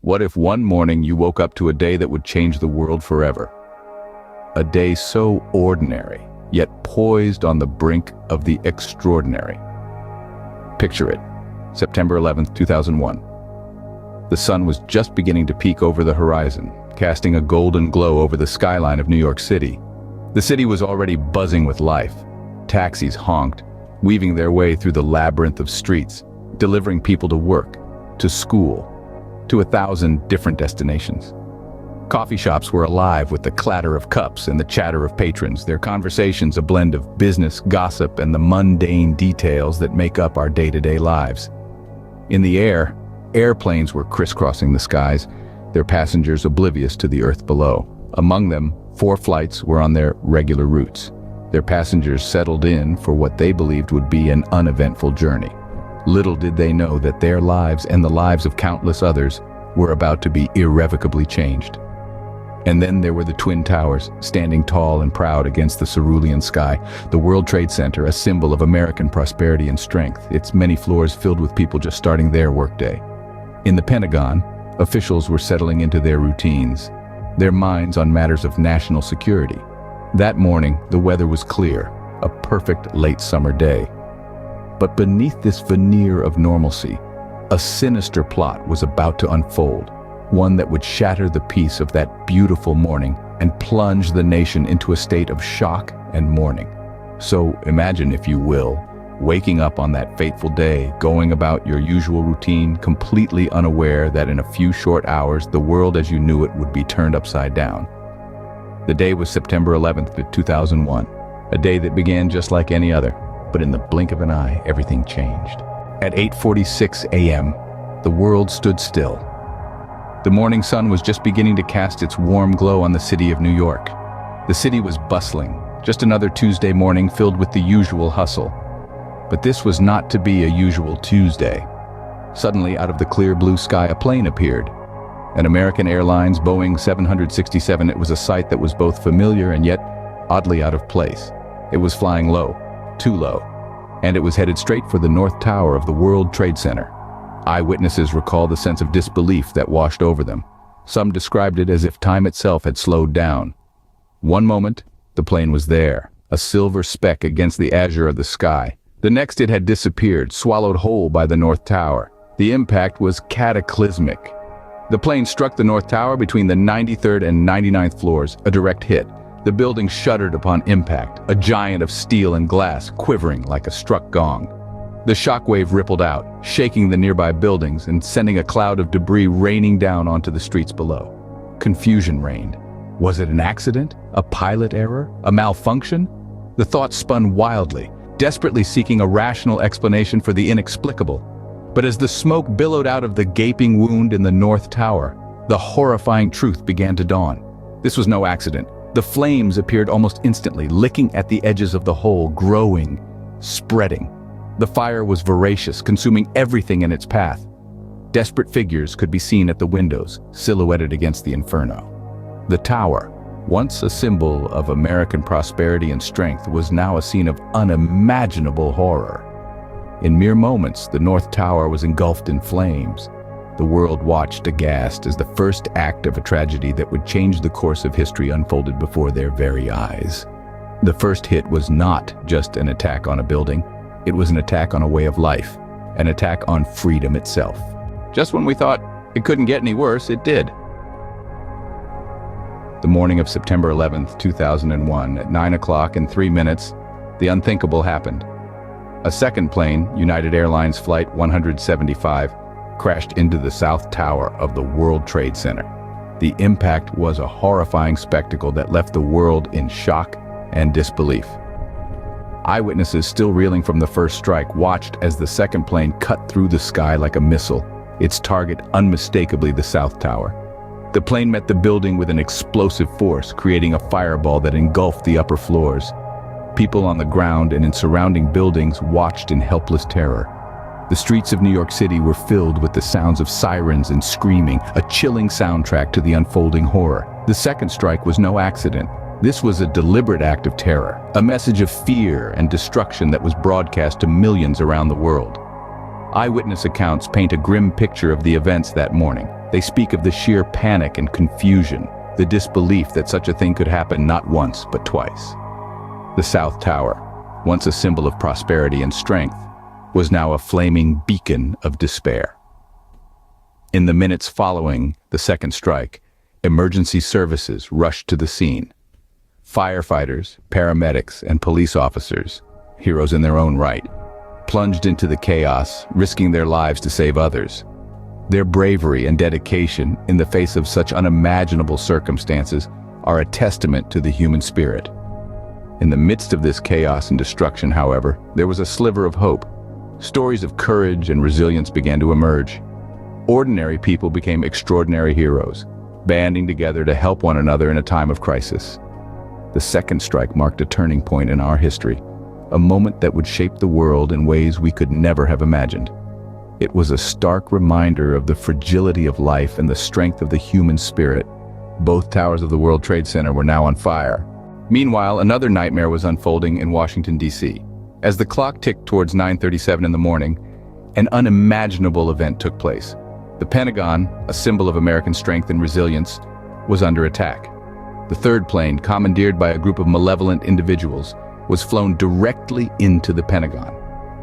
What if one morning you woke up to a day that would change the world forever? A day so ordinary, yet poised on the brink of the extraordinary. Picture it, September 11th, 2001. The sun was just beginning to peek over the horizon, casting a golden glow over the skyline of New York City. The city was already buzzing with life. Taxis honked, weaving their way through the labyrinth of streets, delivering people to work, to school, to 1,000 different destinations. Coffee shops were alive with the clatter of cups and the chatter of patrons, their conversations a blend of business, gossip, and the mundane details that make up our day-to-day lives. In the air, airplanes were crisscrossing the skies, their passengers oblivious to the earth below. Among them, 4 flights were on their regular routes. Their passengers settled in for what they believed would be an uneventful journey. Little did they know that their lives and the lives of countless others were about to be irrevocably changed. And then there were the Twin Towers, standing tall and proud against the cerulean sky, the World Trade Center, a symbol of American prosperity and strength, its many floors filled with people just starting their workday. In the Pentagon, officials were settling into their routines, their minds on matters of national security. That morning, the weather was clear, a perfect late summer day. But beneath this veneer of normalcy, a sinister plot was about to unfold, one that would shatter the peace of that beautiful morning and plunge the nation into a state of shock and mourning. So imagine, if you will, waking up on that fateful day, going about your usual routine, completely unaware that in a few short hours, the world as you knew it would be turned upside down. The day was September 11th, 2001, a day that began just like any other. But in the blink of an eye, everything changed. At 8:46 a.m., the world stood still. The morning sun was just beginning to cast its warm glow on the city of New York. The city was bustling, just another Tuesday morning filled with the usual hustle. But this was not to be a usual Tuesday. Suddenly, out of the clear blue sky, a plane appeared. An American Airlines Boeing 767. It was a sight that was both familiar and yet oddly out of place. It was flying low. Too low, and it was headed straight for the North Tower of the World Trade Center. Eyewitnesses recall the sense of disbelief that washed over them. Some described it as if time itself had slowed down. One moment, the plane was there, a silver speck against the azure of the sky. The next, it had disappeared, swallowed whole by the North Tower. The impact was cataclysmic. The plane struck the North Tower between the 93rd and 99th floors, a direct hit. The building shuddered upon impact, a giant of steel and glass quivering like a struck gong. The shockwave rippled out, shaking the nearby buildings and sending a cloud of debris raining down onto the streets below. Confusion reigned. Was it an accident? A pilot error? A malfunction? The thoughts spun wildly, desperately seeking a rational explanation for the inexplicable. But as the smoke billowed out of the gaping wound in the North Tower, the horrifying truth began to dawn. This was no accident. The flames appeared almost instantly, licking at the edges of the hole, growing, spreading. The fire was voracious, consuming everything in its path. Desperate figures could be seen at the windows, silhouetted against the inferno. The tower, once a symbol of American prosperity and strength, was now a scene of unimaginable horror. In mere moments, the North Tower was engulfed in flames. The world watched aghast as the first act of a tragedy that would change the course of history unfolded before their very eyes. The first hit was not just an attack on a building. It was an attack on a way of life, an attack on freedom itself. Just when we thought it couldn't get any worse, it did. The morning of September 11th, 2001, at 9:03, the unthinkable happened. A second plane, United Airlines Flight 175, crashed into the South Tower of the World Trade Center. The impact was a horrifying spectacle that left the world in shock and disbelief. Eyewitnesses, still reeling from the first strike, watched as the second plane cut through the sky like a missile, its target unmistakably the South Tower. The plane met the building with an explosive force, creating a fireball that engulfed the upper floors. People on the ground and in surrounding buildings watched in helpless terror. The streets of New York City were filled with the sounds of sirens and screaming, a chilling soundtrack to the unfolding horror. The second strike was no accident. This was a deliberate act of terror, a message of fear and destruction that was broadcast to millions around the world. Eyewitness accounts paint a grim picture of the events that morning. They speak of the sheer panic and confusion, the disbelief that such a thing could happen not once but twice. The South Tower, once a symbol of prosperity and strength, was now a flaming beacon of despair. In the minutes following the second strike, emergency services rushed to the scene. Firefighters, paramedics, and police officers, heroes in their own right, plunged into the chaos, risking their lives to save others. Their bravery and dedication in the face of such unimaginable circumstances are a testament to the human spirit. In the midst of this chaos and destruction, however, there was a sliver of hope. Stories of courage and resilience began to emerge. Ordinary people became extraordinary heroes, banding together to help one another in a time of crisis. The second strike marked a turning point in our history, a moment that would shape the world in ways we could never have imagined. It was a stark reminder of the fragility of life and the strength of the human spirit. Both towers of the World Trade Center were now on fire. Meanwhile, another nightmare was unfolding in Washington, D.C. As the clock ticked towards 9:37 in the morning, an unimaginable event took place. The Pentagon, a symbol of American strength and resilience, was under attack. The third plane, commandeered by a group of malevolent individuals, was flown directly into the Pentagon.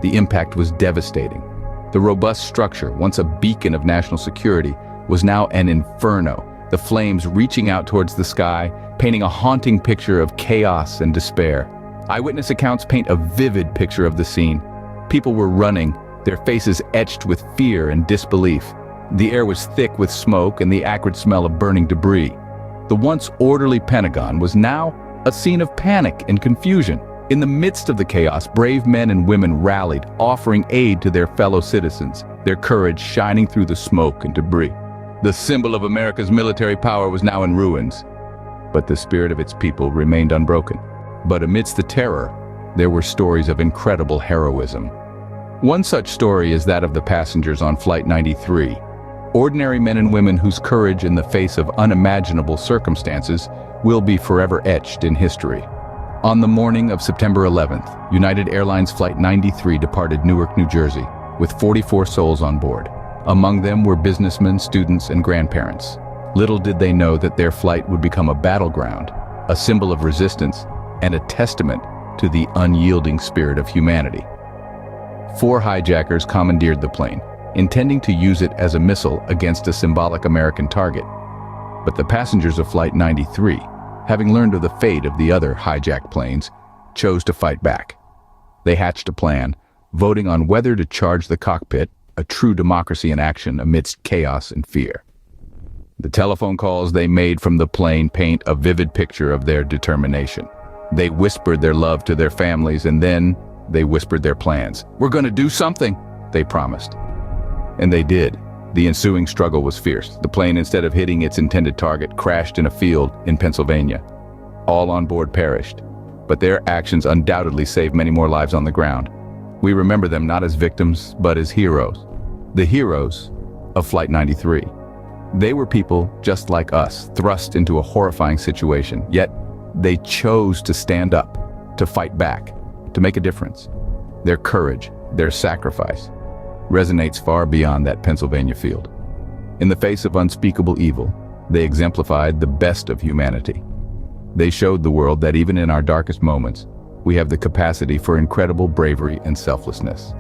The impact was devastating. The robust structure, once a beacon of national security, was now an inferno, the flames reaching out towards the sky, painting a haunting picture of chaos and despair. Eyewitness accounts paint a vivid picture of the scene. People were running, their faces etched with fear and disbelief. The air was thick with smoke and the acrid smell of burning debris. The once orderly Pentagon was now a scene of panic and confusion. In the midst of the chaos, brave men and women rallied, offering aid to their fellow citizens, their courage shining through the smoke and debris. The symbol of America's military power was now in ruins, but the spirit of its people remained unbroken. But amidst the terror, there were stories of incredible heroism. One such story is that of the passengers on Flight 93, ordinary men and women whose courage in the face of unimaginable circumstances will be forever etched in history. On the morning of September 11th, United Airlines Flight 93 departed Newark, New Jersey, with 44 souls on board. Among them were businessmen, students, and grandparents. Little did they know that their flight would become a battleground, a symbol of resistance, and a testament to the unyielding spirit of humanity. 4 hijackers commandeered the plane, intending to use it as a missile against a symbolic American target. But the passengers of Flight 93, having learned of the fate of the other hijacked planes, chose to fight back. They hatched a plan, voting on whether to charge the cockpit, a true democracy in action amidst chaos and fear. The telephone calls they made from the plane paint a vivid picture of their determination. They whispered their love to their families, and then they whispered their plans. "We're going to do something," they promised. And they did. The ensuing struggle was fierce. The plane, instead of hitting its intended target, crashed in a field in Pennsylvania. All on board perished, but their actions undoubtedly saved many more lives on the ground. We remember them not as victims, but as heroes. The heroes of Flight 93. They were people just like us, thrust into a horrifying situation, yet they chose to stand up, to fight back, to make a difference. Their courage, their sacrifice, resonates far beyond that Pennsylvania field. In the face of unspeakable evil, they exemplified the best of humanity. They showed the world that even in our darkest moments, we have the capacity for incredible bravery and selflessness.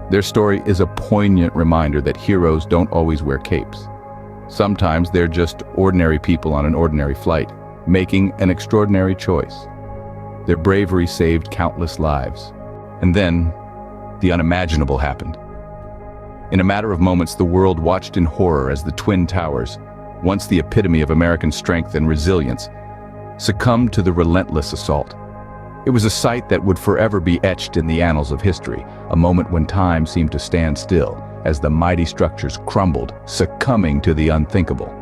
Their story is a poignant reminder that heroes don't always wear capes. Sometimes they're just ordinary people on an ordinary flight, making an extraordinary choice. Their bravery saved countless lives. And then, the unimaginable happened. In a matter of moments, the world watched in horror as the Twin Towers, once the epitome of American strength and resilience, succumbed to the relentless assault. It was a sight that would forever be etched in the annals of history, a moment when time seemed to stand still as the mighty structures crumbled, succumbing to the unthinkable.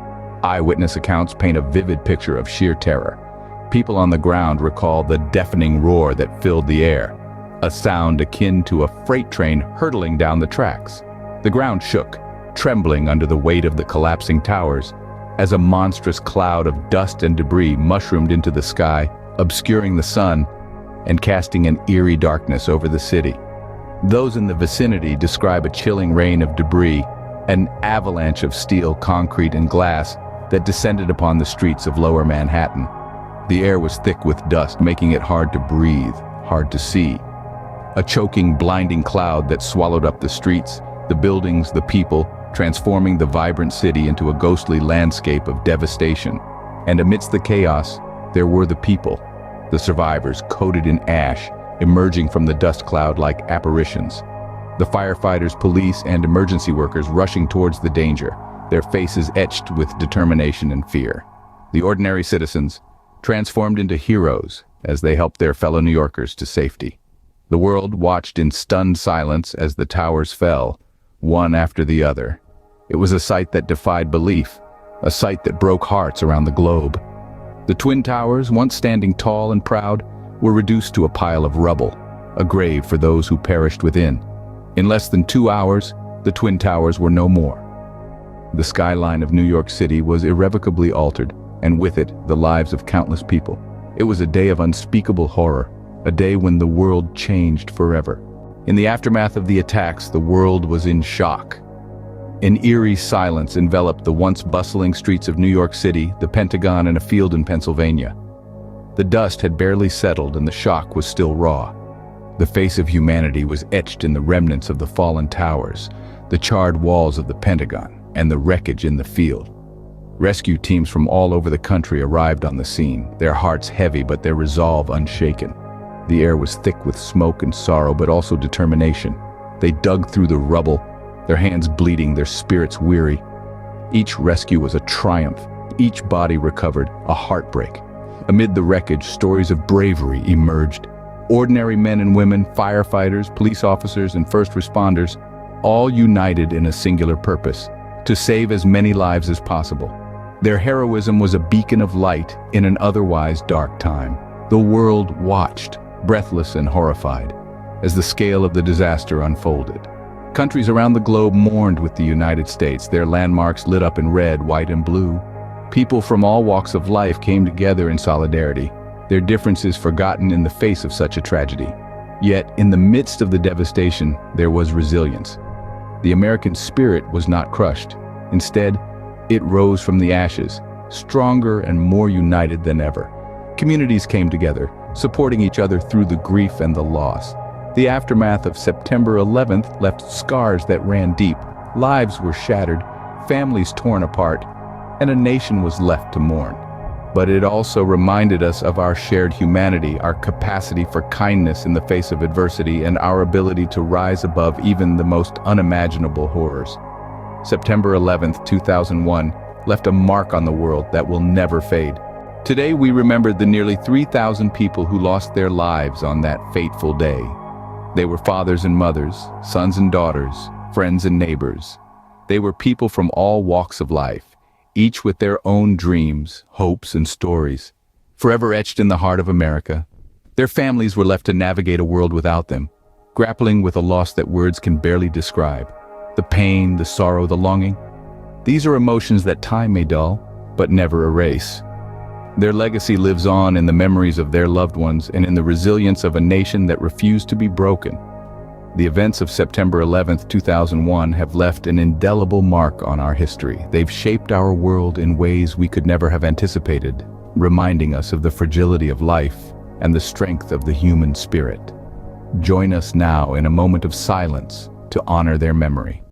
Eyewitness accounts paint a vivid picture of sheer terror. People on the ground recall the deafening roar that filled the air, a sound akin to a freight train hurtling down the tracks. The ground shook, trembling under the weight of the collapsing towers, as a monstrous cloud of dust and debris mushroomed into the sky, obscuring the sun and casting an eerie darkness over the city. Those in the vicinity describe a chilling rain of debris, an avalanche of steel, concrete, and glass that descended upon the streets of Lower Manhattan. The air was thick with dust, making it hard to breathe, hard to see. A choking, blinding cloud that swallowed up the streets, the buildings, the people, transforming the vibrant city into a ghostly landscape of devastation. And amidst the chaos, there were the people, the survivors coated in ash, emerging from the dust cloud like apparitions. The firefighters, police, and emergency workers rushing towards the danger, their faces etched with determination and fear. The ordinary citizens, transformed into heroes as they helped their fellow New Yorkers to safety. The world watched in stunned silence as the towers fell, one after the other. It was a sight that defied belief, a sight that broke hearts around the globe. The Twin Towers, once standing tall and proud, were reduced to a pile of rubble, a grave for those who perished within. In less than 2 hours, the Twin Towers were no more. The skyline of New York City was irrevocably altered, and with it, the lives of countless people. It was a day of unspeakable horror, a day when the world changed forever. In the aftermath of the attacks, the world was in shock. An eerie silence enveloped the once bustling streets of New York City, the Pentagon, and a field in Pennsylvania. The dust had barely settled and the shock was still raw. The face of humanity was etched in the remnants of the fallen towers, the charred walls of the Pentagon, and the wreckage in the field. Rescue teams from all over the country arrived on the scene, their hearts heavy but their resolve unshaken. The air was thick with smoke and sorrow, but also determination. They dug through the rubble, their hands bleeding, their spirits weary. Each rescue was a triumph, each body recovered, a heartbreak. Amid the wreckage, stories of bravery emerged. Ordinary men and women, firefighters, police officers, and first responders, all united in a singular purpose: to save as many lives as possible. Their heroism was a beacon of light in an otherwise dark time. The world watched, breathless and horrified, as the scale of the disaster unfolded. Countries around the globe mourned with the United States, their landmarks lit up in red, white, and blue. People from all walks of life came together in solidarity, their differences forgotten in the face of such a tragedy. Yet, in the midst of the devastation, there was resilience. The American spirit was not crushed. Instead, it rose from the ashes, stronger and more united than ever. Communities came together, supporting each other through the grief and the loss. The aftermath of September 11th left scars that ran deep. Lives were shattered, families torn apart, and a nation was left to mourn. But it also reminded us of our shared humanity, our capacity for kindness in the face of adversity, and our ability to rise above even the most unimaginable horrors. September 11th, 2001, left a mark on the world that will never fade. Today we remember the nearly 3,000 people who lost their lives on that fateful day. They were fathers and mothers, sons and daughters, friends and neighbors. They were people from all walks of life, each with their own dreams, hopes, and stories, forever etched in the heart of America. Their families were left to navigate a world without them, grappling with a loss that words can barely describe. The pain, the sorrow, the longing. These are emotions that time may dull, but never erase. Their legacy lives on in the memories of their loved ones and in the resilience of a nation that refused to be broken. The events of September 11th, 2001 have left an indelible mark on our history. They've shaped our world in ways we could never have anticipated, reminding us of the fragility of life and the strength of the human spirit. Join us now in a moment of silence to honor their memory.